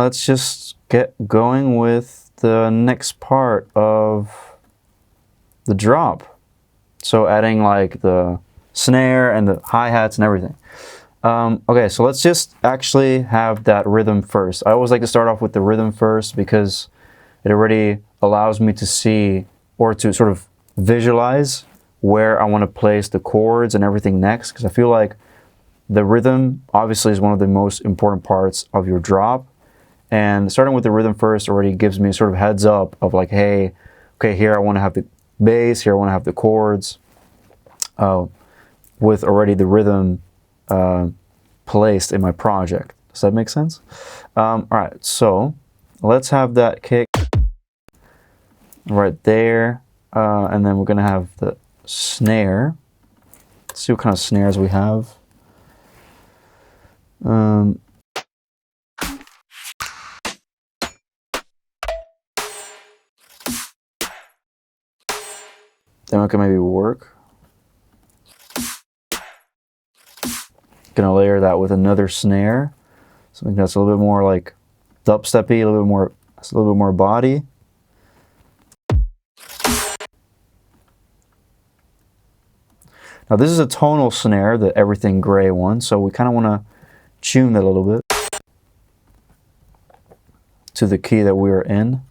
let's just get going with the next part of the drop. So adding like the snare and the hi-hats and everything. Okay, so let's just actually have that rhythm first. I always like to start off with the rhythm first because it already allows me to see or to sort of visualize where I want to place the chords and everything next, because I feel like the rhythm obviously is one of the most important parts of your drop, and starting with the rhythm first already gives me a sort of heads up of like, hey, okay, here I want to have the bass, here I want to have the chords, with already the rhythm placed in my project. Does that make sense? All right, so let's have that kick right there, and then we're gonna have the snare. Let's see what kind of snares we have. Then we can maybe work. Gonna layer that with another snare, something that's a little bit more like dubsteppy, a little bit more body. Now this is a tonal snare, the everything gray one, so we kind of want to tune that a little bit to the key that we are in.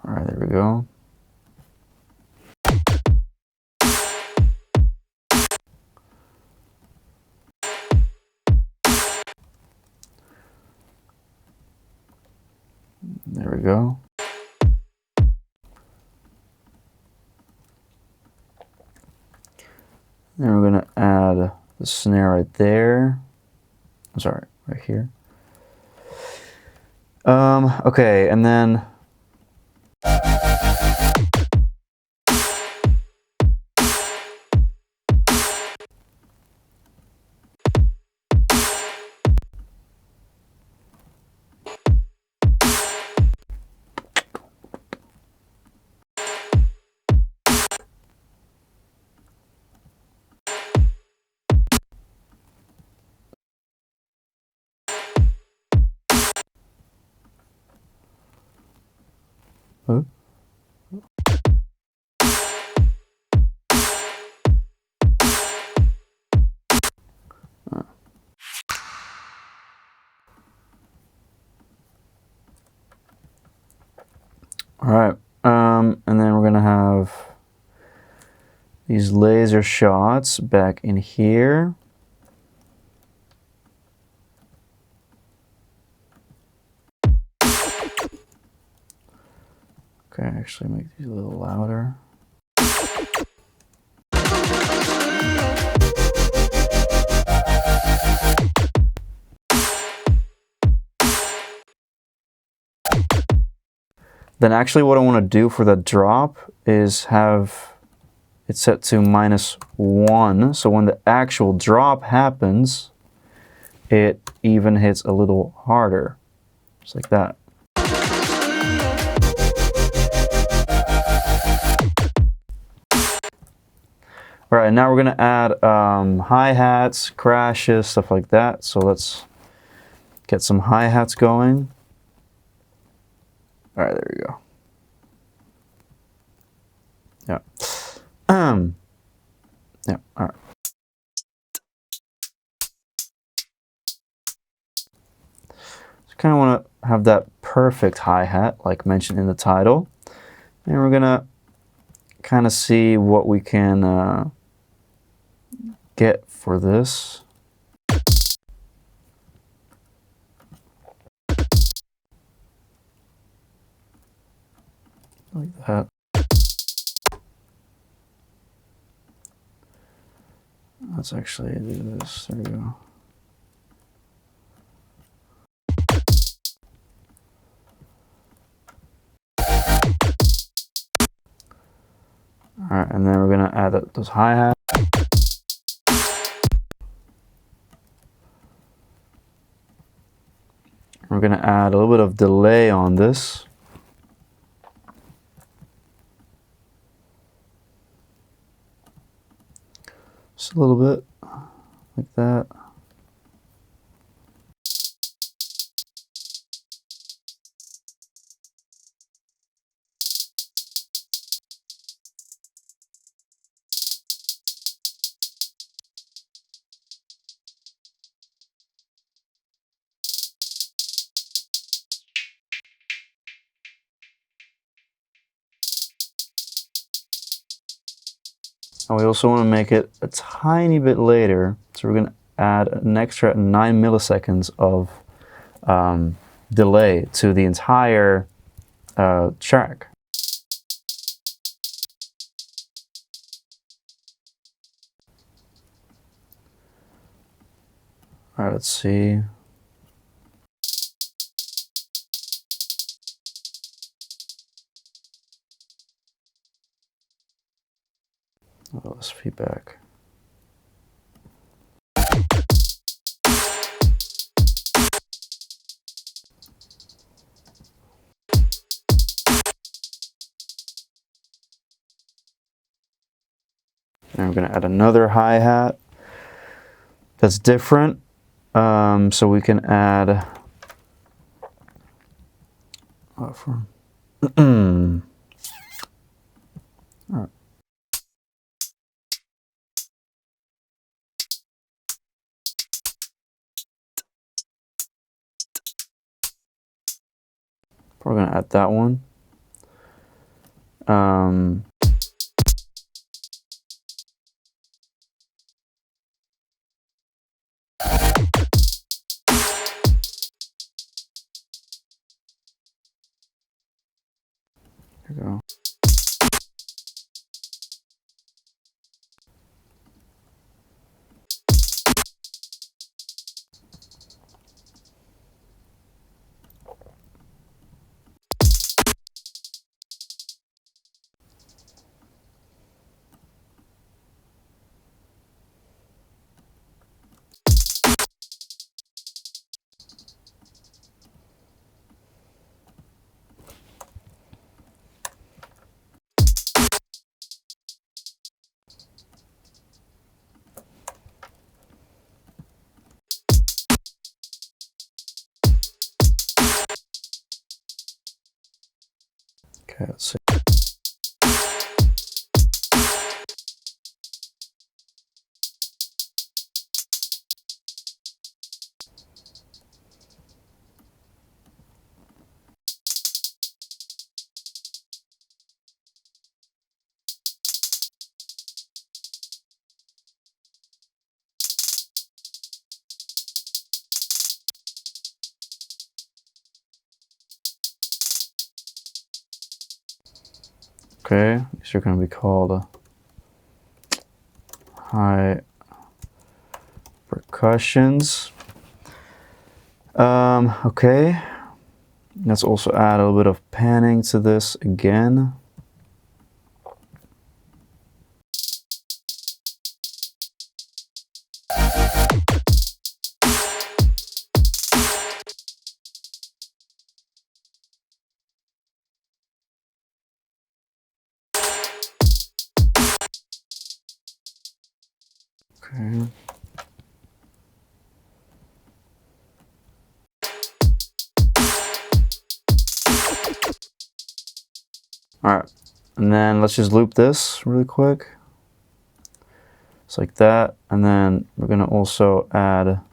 All right, there we go. There we go. Then we're gonna add the snare right there. I'm sorry, right here. Okay, and then all right, and then we're gonna have these laser shots back in here. Okay, actually make these a little louder. Then actually what I want to do for the drop is have it set to -1, so when the actual drop happens, it even hits a little harder, just like that. All right, now we're gonna add hi-hats, crashes, stuff like that. So let's get some hi-hats going. All right, there we go. Yeah. Yeah, all right. So kind of want to have that perfect hi-hat, like mentioned in the title. And we're gonna kind of see what we can get for this. Like that. Let's actually do this. There we go. All right, and then we're gonna add those hi-hats. We're going to add a little bit of delay on this. Just a little bit, like that. And we also want to make it a tiny bit later, so we're going to add an extra 9 milliseconds of delay to the entire track. All right, let's see. Oh, let's feedback. And we're going to add another hi-hat that's different. So we can add all right. We're going to add that one. There we go. Okay, let's see. Okay, these are going to be called high percussions. Okay, let's also add a little bit of panning to this again. Okay. All right, and then let's just loop this really quick. Just like that, and then we're gonna also add a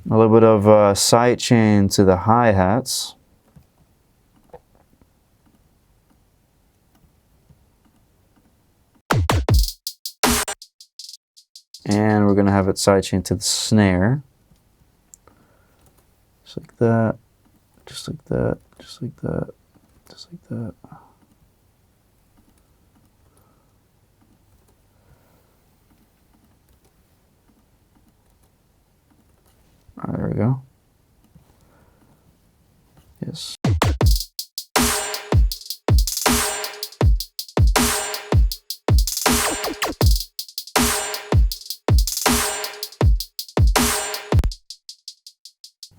little bit of side chain to the hi-hats. And we're gonna have it sidechain to the snare. Just like that, just like that, just like that, just like that. All right, there we go. Yes.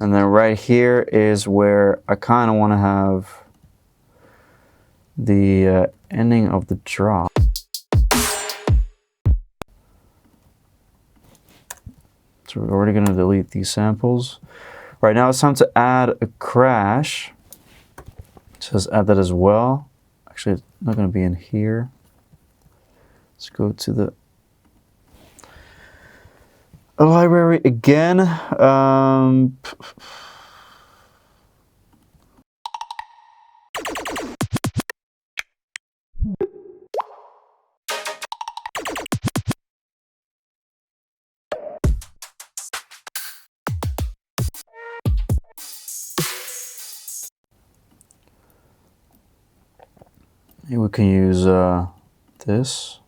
And then right here is where I kind of want to have the ending of the drop. So we're already going to delete these samples. Right now it's time to add a crash. It says add that as well. Actually, it's not going to be in here. Let's go to the library again. Maybe we can use this.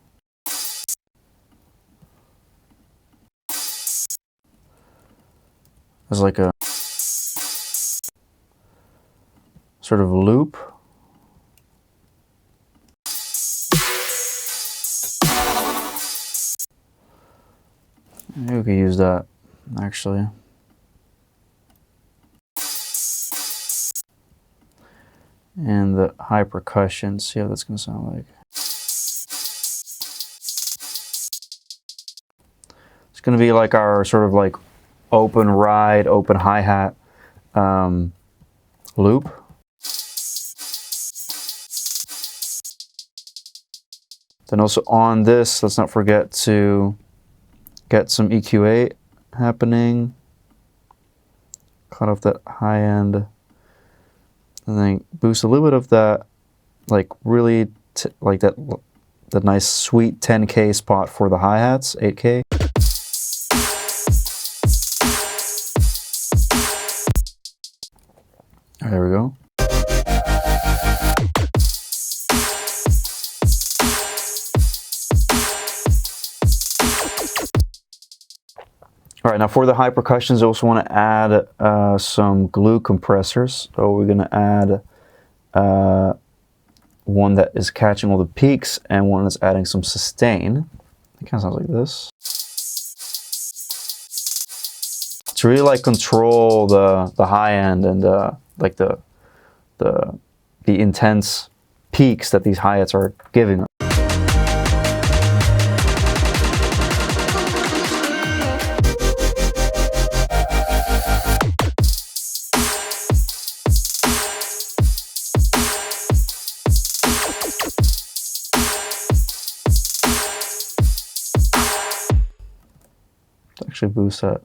As like a sort of loop. Maybe we could use that actually. And the high percussion, see how that's gonna sound like. It's gonna be like our sort of like open ride, open hi-hat loop. Then also on this, let's not forget to get some EQ8 happening. Cut off that high end. And then boost a little bit of that, like really, like that nice sweet 10K spot for the hi-hats, 8K. There we go. All right, now for the high percussions, I also want to add some glue compressors. So we're going to add one that is catching all the peaks and one that's adding some sustain. It kind of sounds like this. To really like control the high end and like the intense peaks that these hi-hats are giving us. Actually boost that